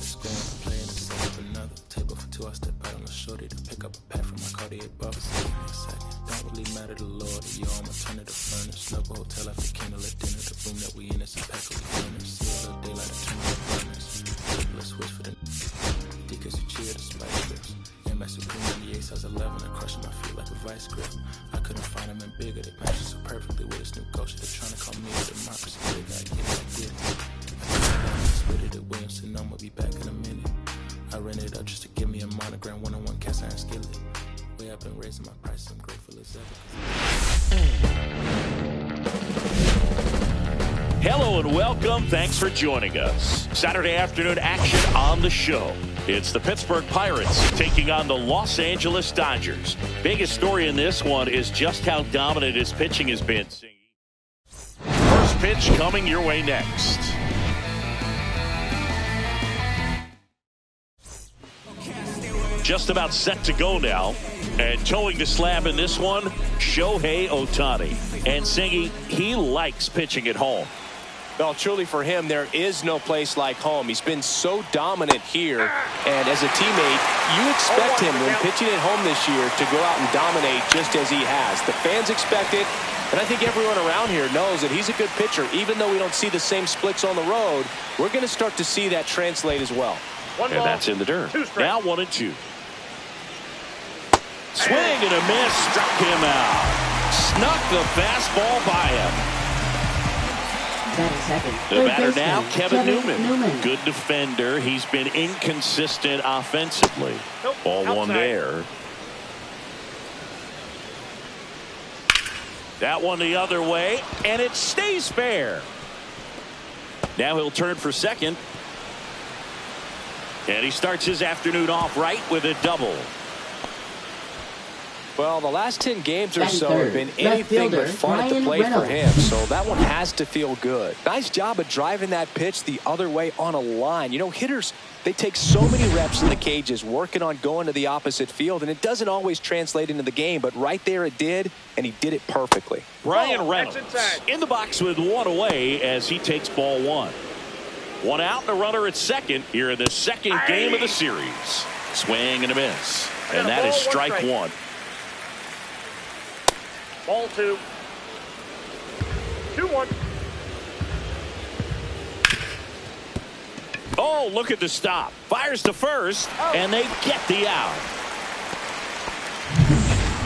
scoring, playing the set of another. Table for two, I step out on the shorty to pick up a pack from my Cartier bubble. Give me a second, don't really matter the Lord. Yo, I'ma turn it to furnace. Snuggle hotel after candle at dinner. The room that we in is impeccably furnished. See a little daylight, I turn on the burners. Let's switch for the because you cheer the spice grips. MS Supreme 98 size 11, I crushing my feet like a vice grip. I couldn't find him in bigger, they matches so perfectly with his new ghost. They're trying to call me a democracy, they gotta get it, I get it. I split it at Williamson, I'ma be back in a minute. I rented it up just to give me a monogram, one-on-one cast iron skillet. Way I've been raising my prices, I'm grateful as ever. Hello and welcome. Thanks for joining us. Saturday afternoon action on the show. It's the Pittsburgh Pirates taking on the Los Angeles Dodgers. Biggest story in this one is just how dominant his pitching has been. First pitch coming your way next. Just about set to go now. And towing the slab in this one, Shohei Ohtani. And Singy, he likes pitching at home. Well, truly for him, there is no place like home. He's been so dominant here. And as a teammate, you expect him when pitching at home this year to go out and dominate just as he has. The fans expect it. And I think everyone around here knows that he's a good pitcher. Even though we don't see the same splits on the road, we're going to start to see that translate as well. And that's in the dirt. Now 1-2. Swing and a miss, struck him out. Snuck the fastball by him. The batter now, Kevin Newman. Good defender. He's been inconsistent offensively. Ball one there. That one the other way, and it stays fair. Now he'll turn for second. And he starts his afternoon off right with a double. Well, the last 10 games or so have been anything but fun at the plate for him, so that one has to feel good. Nice job of driving that pitch the other way on a line. You know, hitters, they take so many reps in the cages working on going to the opposite field, and it doesn't always translate into the game, but right there it did, and he did it perfectly. Bryan Reynolds in the box with one away as he takes ball one. One out and a runner at second here in the second game of the series. Swing and a miss, and that is strike one. Ball two. 2-1. Oh, look at the stop. Fires to first, and they get the out.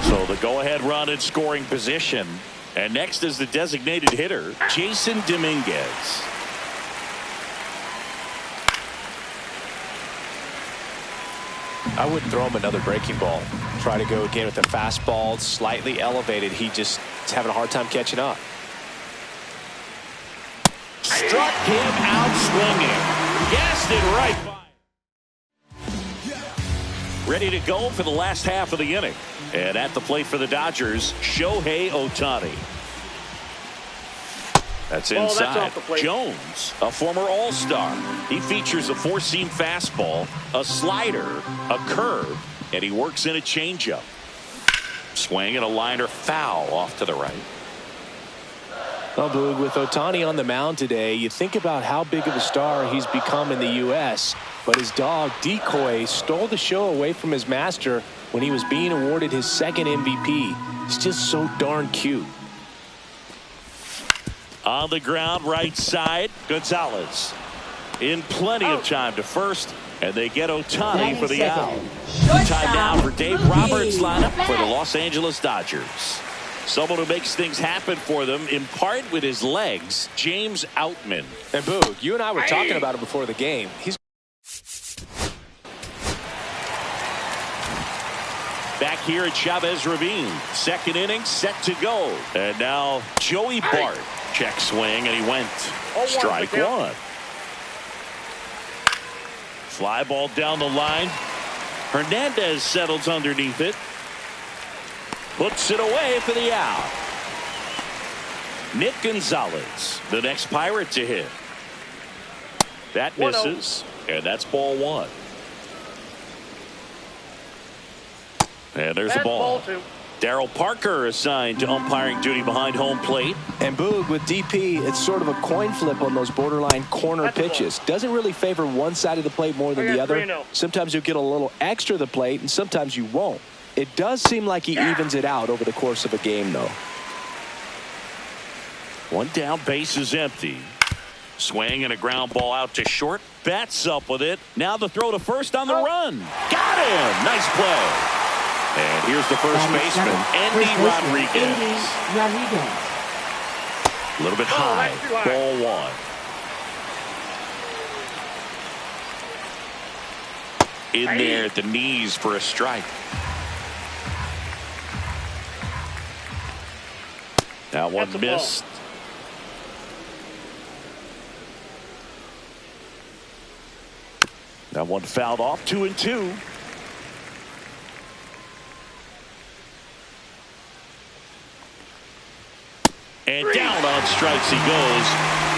So the go-ahead run in scoring position. And next is the designated hitter, Jasson Dominguez. I wouldn't throw him another breaking ball. Try to go again with a fastball, slightly elevated. He just is having a hard time catching up. Struck him out swinging. Guessed it right by. Ready to go for the last half of the inning. And at the plate for the Dodgers, Shohei Ohtani. That's inside. That's Jones, a former All-Star. He features a four-seam fastball, a slider, a curve, and he works in a changeup. Swing and a liner foul off to the right. Well, Boog, with Ohtani on the mound today, you think about how big of a star he's become in the U.S., but his dog, Decoy, stole the show away from his master when he was being awarded his second MVP. He's just so darn cute. On the ground, right side, Gonzalez. In plenty of time to first, and they get Ohtani for the out. Time now for Dave Roberts' lineup for the Los Angeles Dodgers. Someone who makes things happen for them, in part with his legs, James Outman. And Boog, you and I were talking about him before the game. He's back here at Chavez Ravine. Second inning set to go. And now Joey Bart. Check swing, and he went. Strike one. Fly ball down the line. Hernandez settles underneath it. Puts it away for the out. Nick Gonzalez, the next Pirate to hit. That misses, and that's ball one. And there's the ball. Daryl Parker assigned to umpiring duty behind home plate. And Boog, with DP, it's sort of a coin flip on those borderline corner pitches. Doesn't really favor one side of the plate more than the other. Sometimes you'll get a little extra the plate, and sometimes you won't. It does seem like he evens it out over the course of a game, though. One down, base is empty. Swing and a ground ball out to short. Betts up with it. Now the throw to first on the run. Got him. Nice play. And here's the first baseman, Endy Rodriguez. A little bit high. Ball one. In there at the knees for a strike. Now one missed. Now one fouled off. 2-2. And down on strikes he goes.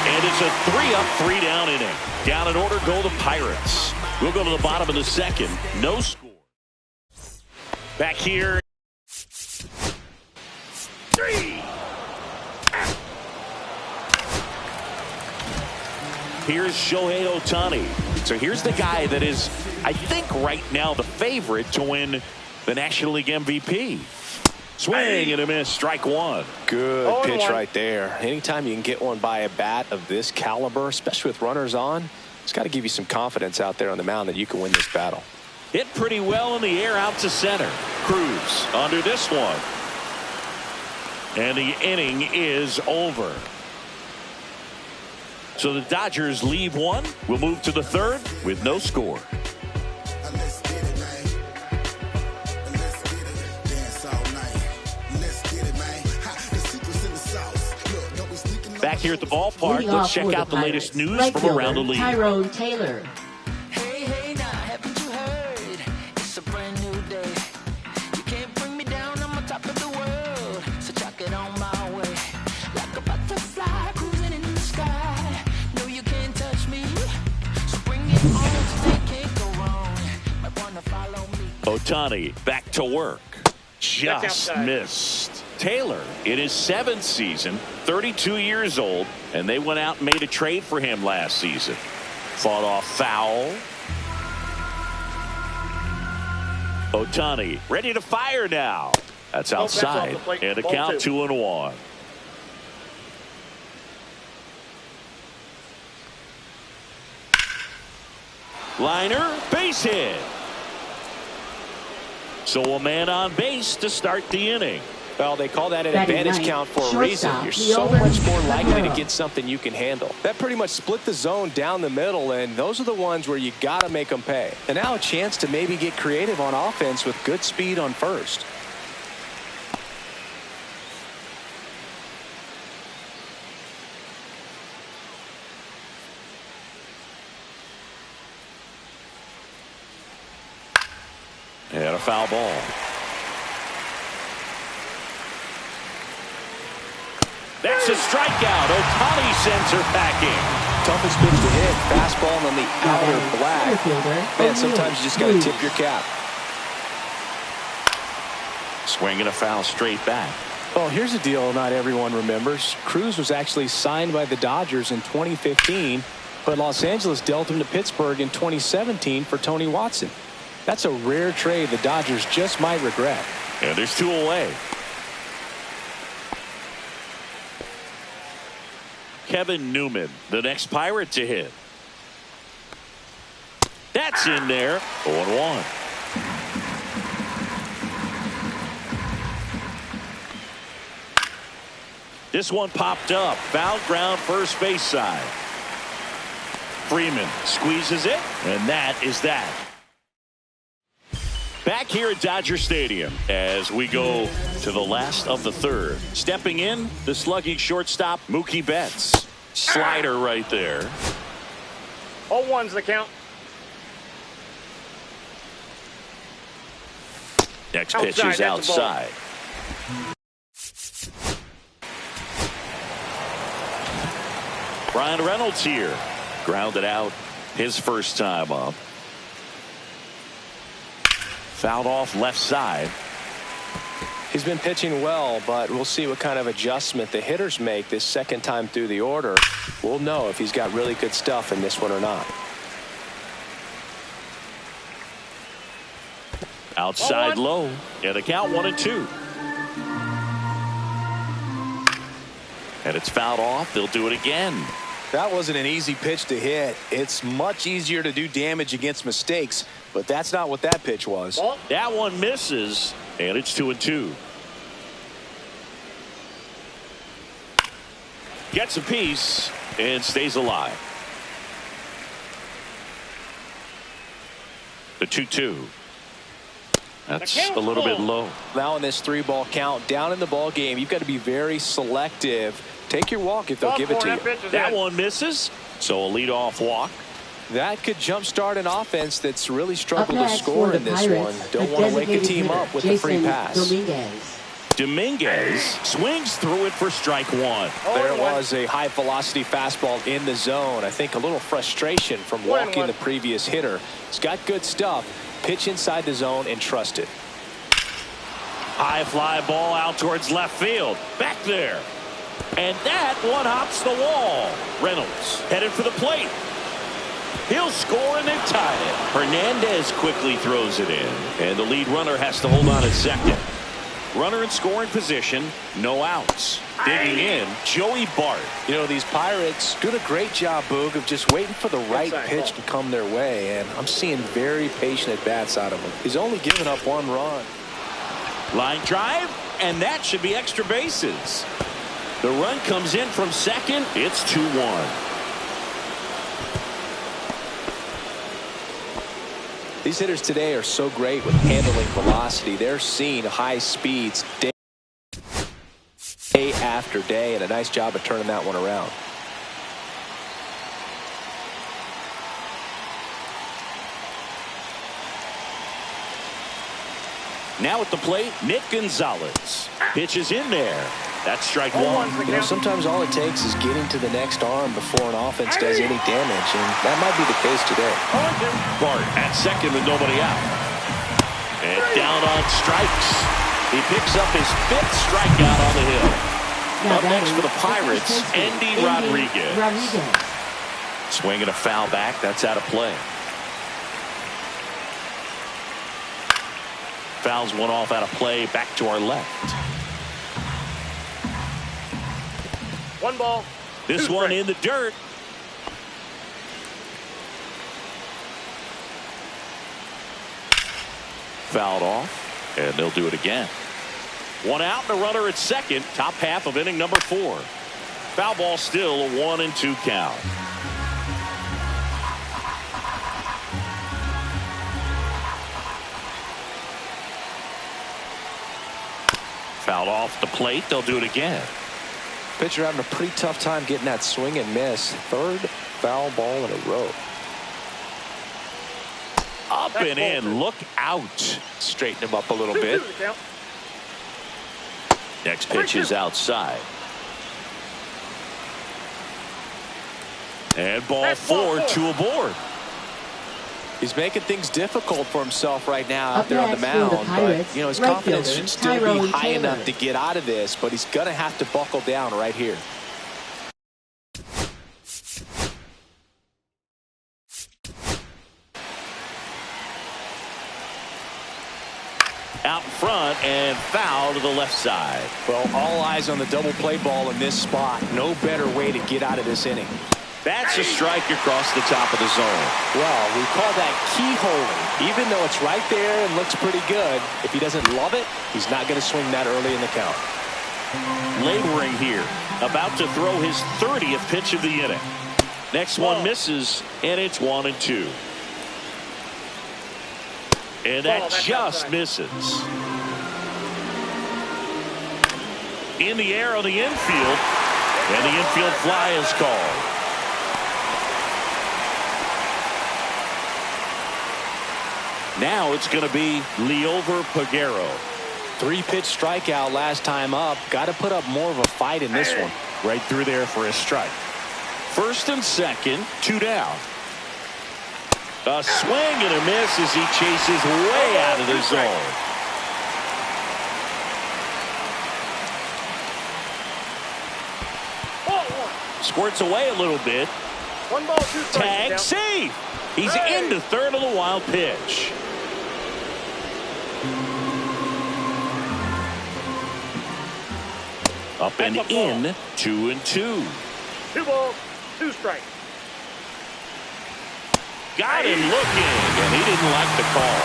And it's a 3-up, 3-down inning. Down in order go the Pirates. We'll go to the bottom of the second. No score. Back here. 3. Here's Shohei Ohtani. So here's the guy that is, I think, right now the favorite to win the National League MVP. Swing and a miss. Strike one. Good pitch right there. Anytime you can get one by a bat of this caliber, especially with runners on, it's got to give you some confidence out there on the mound that you can win this battle. Hit pretty well in the air out to center. Cruz under this one. And the inning is over. So the Dodgers leave one. We'll move to the third with no score. Back here at the ballpark, let's check out the latest news from around the league. Tyrone Taylor. Hey, now, haven't you heard? It's a brand new day. You can't bring me down, I'm on top of the world. So chuck it on my way. Like a butterfly cruising in the sky. No, you can't touch me. So bring it on, they can't go wrong. Might wanna follow me. Ohtani back to work. Just missed. Taylor in his 7th season, 32 years old, and they went out and made a trade for him last season. Fought off foul. Ohtani ready to fire now. That's outside. And a count 2-1. Liner, base hit. So a man on base to start the inning. Well, they call that an advantage count for a reason. You're so much more likely to get something you can handle. That pretty much split the zone down the middle, and those are the ones where you got to make them pay. And now a chance to maybe get creative on offense with good speed on first. And a foul ball. That's a strikeout. Ohtani sends her packing. Toughest pitch to hit. Fastball on the outer black. Man, sometimes you just got to tip your cap. Swinging a foul straight back. Well, here's a deal not everyone remembers. Cruz was actually signed by the Dodgers in 2015, but Los Angeles dealt him to Pittsburgh in 2017 for Tony Watson. That's a rare trade the Dodgers just might regret. And there's 2 away. Kevin Newman, the next Pirate to hit. That's in there. 0-1. This one popped up. Foul ground first base side. Freeman squeezes it, and that is that. Back here at Dodger Stadium as we go to the last of the third. Stepping in, the slugging shortstop, Mookie Betts. Slider right there. 0-1's the count. Next pitch is outside. Brian Reynolds here. Grounded out his first time up. Fouled off left side. He's been pitching well, but we'll see what kind of adjustment the hitters make this second time through the order. We'll know if he's got really good stuff in this one or not. Outside low. Yeah, the count 1-2. And it's fouled off. They'll do it again. That wasn't an easy pitch to hit. It's much easier to do damage against mistakes, but that's not what that pitch was. That one misses, and it's 2-2. Gets a piece and stays alive. The 2-2. That's a little bit low. Now in this 3-ball count, down in the ball game, you've got to be very selective. Take your walk if they'll give it to you. That one misses, so a leadoff walk. That could jumpstart an offense that's really struggled to score in this one. Don't want to wake the team up with a free pass. Dominguez swings through it for strike one. There was a high velocity fastball in the zone. I think a little frustration from walking the previous hitter. He's got good stuff. Pitch inside the zone and trust it. High fly ball out towards left field. Back there. And that one hops the wall. Reynolds headed for the plate. He'll score and they've tied it. Hernandez quickly throws it in. And the lead runner has to hold on at second. Runner in scoring position. No outs. Digging in, Joey Bart. You know, these Pirates doing a great job, Boog, of just waiting for the right pitch to come their way. And I'm seeing very patient at-bats out of him. He's only given up 1 run. Line drive, and that should be extra bases. The run comes in from second. It's 2-1. These hitters today are so great with handling velocity. They're seeing high speeds day after day, and a nice job of turning that one around. Now at the plate, Nick Gonzalez. Pitches in there. That's strike one. You know, sometimes all it takes is getting to the next arm before an offense does any damage, and that might be the case today. Bart at second with nobody out. And down on strikes. He picks up his 5th strikeout on the hill. Up next for the Pirates, Endy Rodriguez. Swinging a foul back. That's out of play. Fouls one off out of play. Back to our left. 1 ball. This one in the dirt. Fouled off, and they'll do it again. 1 out and a runner at second. Top half of inning number 4. Foul ball still a 1-2 count. Fouled off the plate. They'll do it again. Pitcher having a pretty tough time getting that swing and miss. 3rd foul ball in a row. Up and in. Look out. Straighten him up a little bit. Next pitch is outside. And ball 4, 2 aboard. He's making things difficult for himself right now out there on the mound. But, you know, his confidence should still be high enough to get out of this, but he's going to have to buckle down right here. Out front and foul to the left side. Well, all eyes on the double play ball in this spot. No better way to get out of this inning. That's a strike across the top of the zone. Well, we call that keyholing. Even though it's right there and looks pretty good, if he doesn't love it, he's not going to swing that early in the count. Laboring here. About to throw his 30th pitch of the inning. Next one misses, and it's 1-2. And that just misses. In the air on the infield, and the infield fly is called. Now it's going to be Liover Peguero. 3-pitch strikeout last time up. Got to put up more of a fight in this one. Right through there for a strike. 1st and 2nd, 2 down. A swing and a miss as he chases way out of the zone. Squirts away a little bit. 1 ball, 2 strikes. Tag safe. He's into third on the wild pitch. Up and in, 2-2. 2 balls, 2 strikes. Got him looking, and he didn't like the call.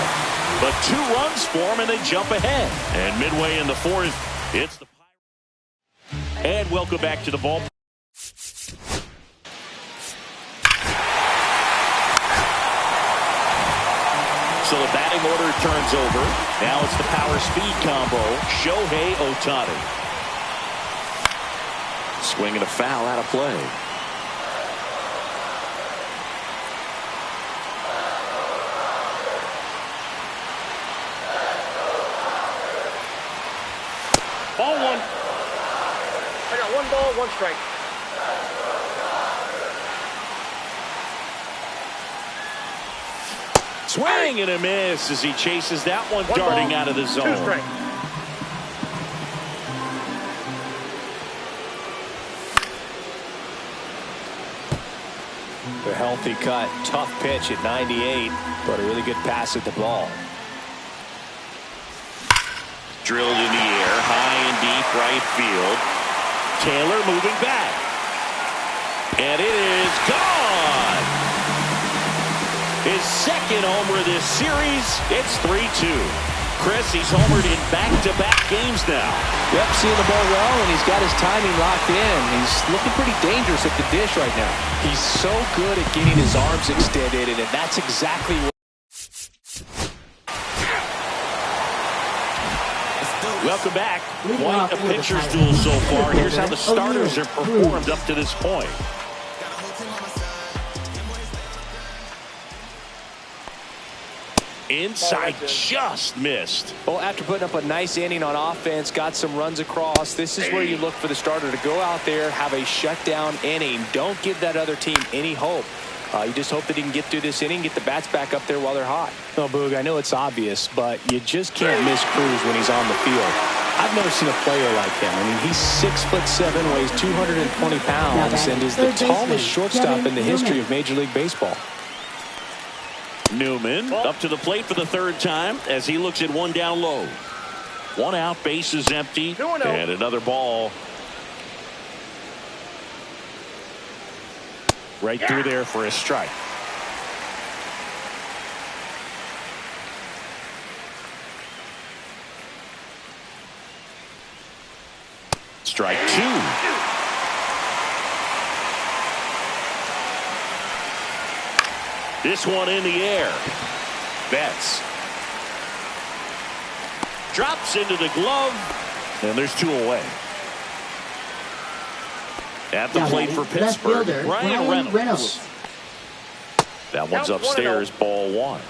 But 2 runs for him, and they jump ahead. And midway in the 4th, it's the Pirates. And welcome back to the ball. So the batting order turns over. Now it's the power speed combo. Shohei Ohtani. Swinging a foul out of play. Ball 1. I got 1 ball, 1 strike. Swing and a miss as he chases that one darting out of the zone. 2 strikes. A healthy cut, tough pitch at 98, but a really good pass at the ball. Drilled in the air, high and deep right field. Taylor moving back. And it is gone. His second homer this series. It's 3-2. Chris, he's homered in back-to-back games now. Yep, seeing the ball well, and he's got his timing locked in. He's looking pretty dangerous at the dish right now. He's so good at getting his arms extended, and that's exactly what... Welcome back. Quite a pitcher's duel so far. Here's how the starters have performed up to this point. Inside, just missed. Well, after putting up a nice inning on offense, got some runs across, this is where you look for the starter to go out there, have a shutdown inning. Don't give that other team any hope. You just hope that he can get through this inning, get the bats back up there while they're hot. No, Boog, I know it's obvious, but you just can't miss Cruz when he's on the field. I've never seen a player like him. I mean, he's 6'7", weighs 220 pounds, and is the tallest shortstop in the history of Major League Baseball. Newman up to the plate for the 3rd time as he looks at 1 down low. 1 out, base is empty, and another ball. Right through there for a strike. Strike 2. This one in the air. Betts drops into the glove, and there's 2 away. At the plate for Pittsburgh, Brian Reynolds. That one's upstairs, ball 1.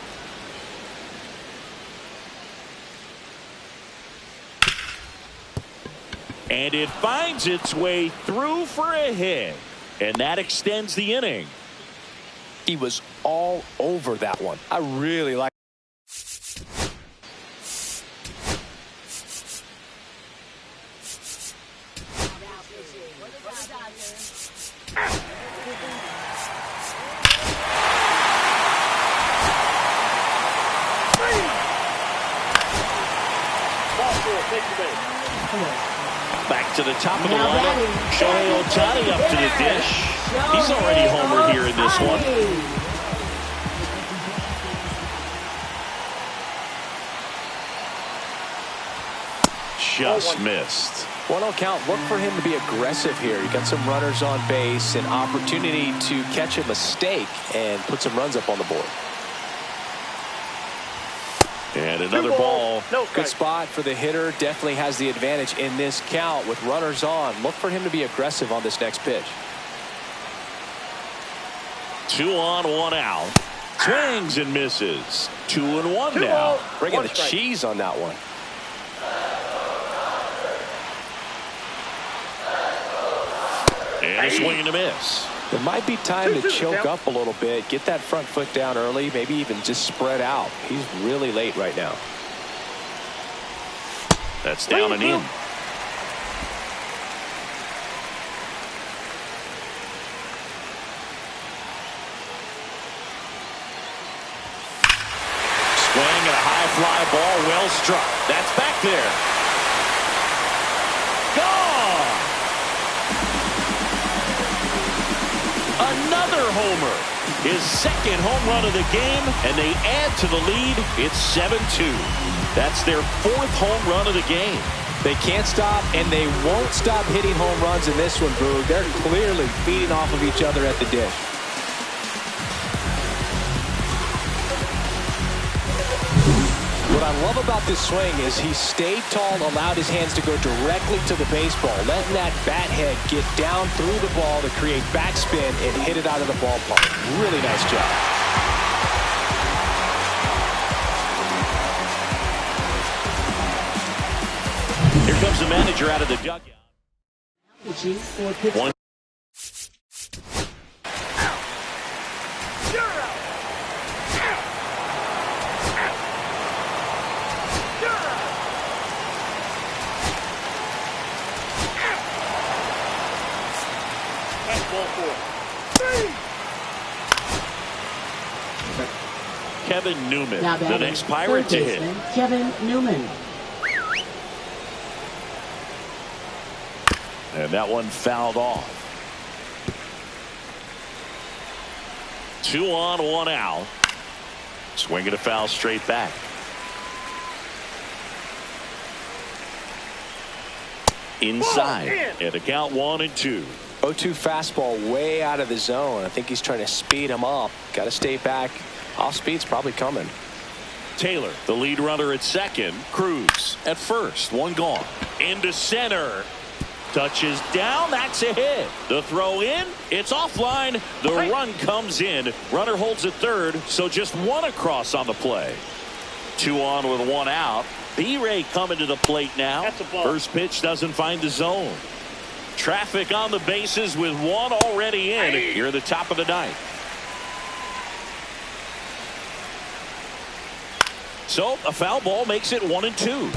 And it finds its way through for a hit, and that extends the inning. He was all over that one. I really like. Back to the top of the lineup. Shohei Ohtani up to the dish. He's already homered here in this one. Just missed. 1-0 count. Look for him to be aggressive here. You got some runners on base, an opportunity to catch a mistake and put some runs up on the board. And another ball. Good spot for the hitter. Definitely has the advantage in this count with runners on. Look for him to be aggressive on this next pitch. 2 on, 1 out. Swings and misses. 2-1 now. Bringing the cheese on that one. And a swing and a miss. It might be time to choke up a little bit, get that front foot down early, maybe even just spread out. He's really late right now. That's down and in. swing and a high fly ball well struck. That's back there. Gone! Another homer. His second home run of the game, and they add to the lead. It's 7-2. That's their fourth home run of the game. They can't stop, and they won't stop hitting home runs in this one, Boog. They're clearly feeding off of each other at the dish. What I love about this swing is he stayed tall, allowed his hands to go directly to the baseball, letting that bat head get down through the ball to create backspin and hit it out of the ballpark. Really nice job. Here comes the manager out of the dugout. One. Kevin Newman, the next Pirate to hit. Kevin Newman. And that one fouled off. 2 on, 1 out. Swinging a foul straight back. Inside. And a count 1-2. 0-2 fastball way out of the zone. I think he's trying to speed him up. Got to stay back. Off speed's probably coming. Taylor, the lead runner at second. Cruz at first. 1 gone. Into center. Touches down. That's a hit. The throw in. It's offline. The run comes in. Runner holds at third. So just 1 across on the play. 2 on with 1 out. B-Ray coming to the plate now. First pitch doesn't find the zone. Traffic on the bases with 1 already in. Here at the top of the 9th. So a foul ball makes it 1-2.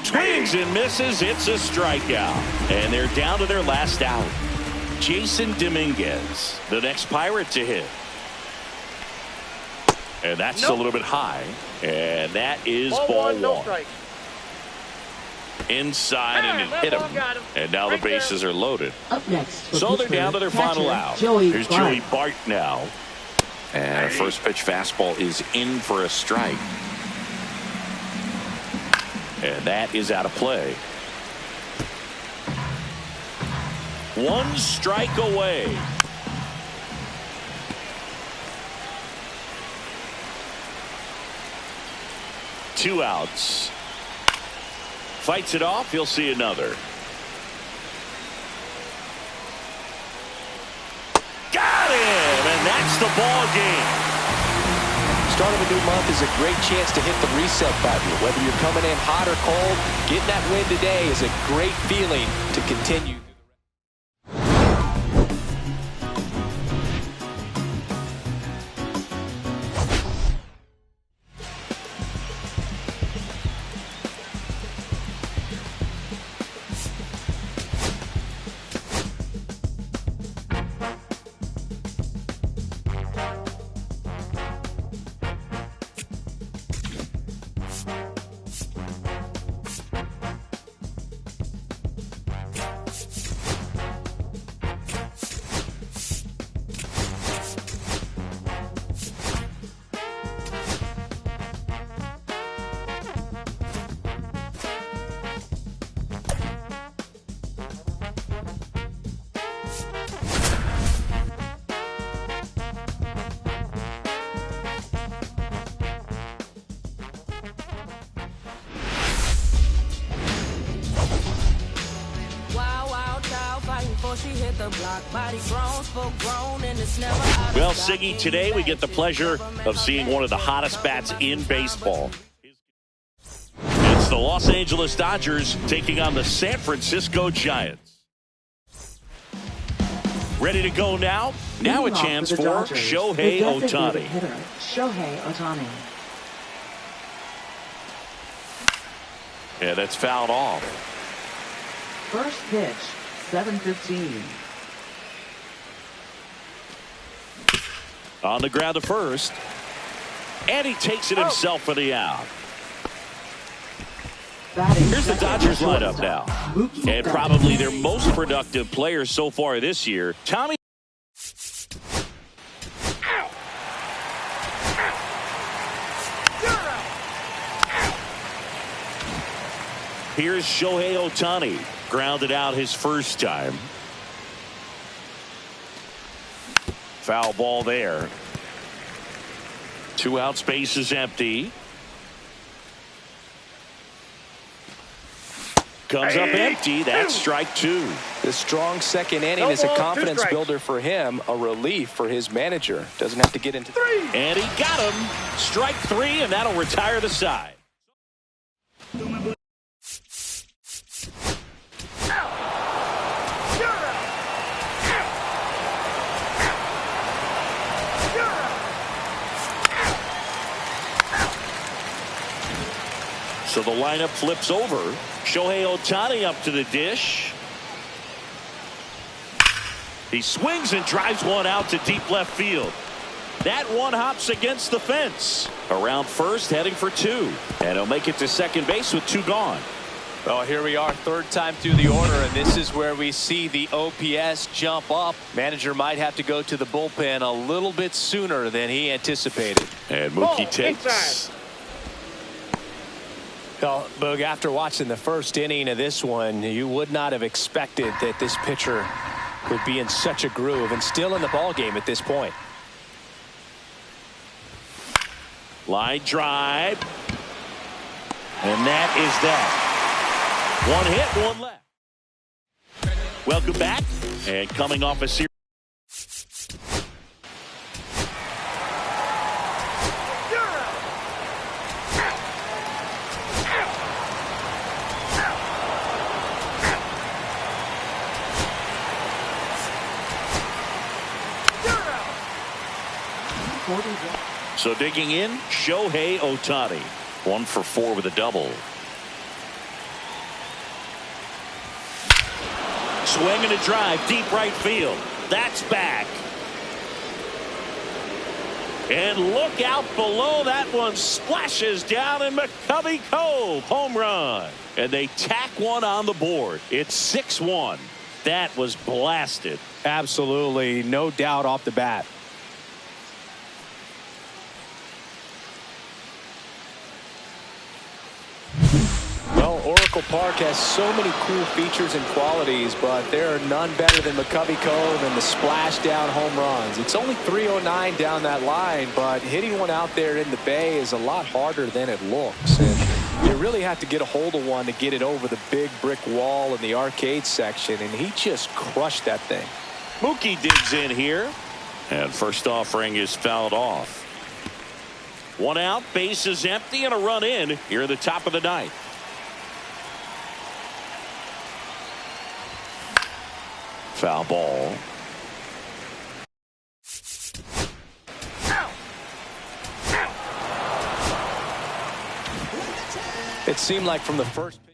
Swings and misses. It's a strikeout. And they're down to their last out. Jason Dominguez, the next Pirate to hit. And that's a little bit high. And that is ball 1. No strike. Inside and it hit him. And now the bases are loaded. Up next. So they're down to their final out. Here's Joey Bart now. And a first pitch fastball is in for a strike. And that is out of play. 1 strike away. Two outs. Fights it off. He'll see another. Got him! And that's the ball game. Start of a new month is a great chance to hit the reset button. Whether you're coming in hot or cold, getting that win today is a great feeling to continue. Well, Siggy, today we get the pleasure of seeing one of the hottest bats in baseball. It's the Los Angeles Dodgers taking on the San Francisco Giants. Ready to go now? Now a chance for Shohei Ohtani. Shohei Ohtani. Yeah, that's fouled off. First pitch, 7:15. On the ground to first. And he takes it himself for the out. Here's the Dodgers lineup now. And probably their most productive player so far this year. Tommy. Here's Shohei Ohtani. Grounded out his first time. Foul ball there. 2 outs, base is empty. Comes up empty. That's strike 2. The strong second inning is a confidence builder for him, a relief for his manager. Doesn't have to get into 3. And he got him. Strike 3, and that'll retire the side. So the lineup flips over. Shohei Ohtani up to the dish. He swings and drives one out to deep left field. That one hops against the fence. Around first, heading for 2. And he'll make it to second base with 2 gone. Well, here we are, third time through the order, and this is where we see the OPS jump up. Manager might have to go to the bullpen a little bit sooner than he anticipated. And Mookie takes. Well, Boog, after watching the first inning of this one, you would not have expected that this pitcher would be in such a groove and still in the ball game at this point. Line drive. And that is that. 1 hit, 1 left. Welcome back. And coming off a series. So digging in, Shohei Ohtani. 1 for 4 with a double. Swing and a drive, deep right field. That's back. And look out below, that one splashes down in McCovey Cove. Home run. And they tack one on the board. It's 6-1. That was blasted. Absolutely, no doubt off the bat. Well, Oracle Park has so many cool features and qualities, but there are none better than McCovey Cove and the splashdown home runs. It's only 309 down that line, but hitting one out there in the bay is a lot harder than it looks. And you really have to get a hold of one to get it over the big brick wall in the arcade section, and he just crushed that thing. Mookie digs in here, and first offering is fouled off. 1 out, base is empty, and a run in here at the top of the 9th. Foul ball. It seemed like from the first pitch.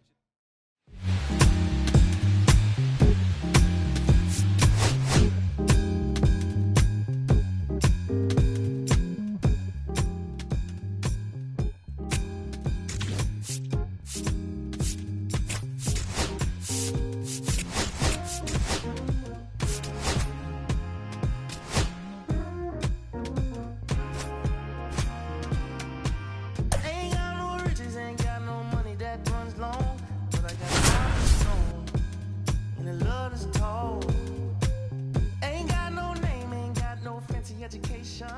Education.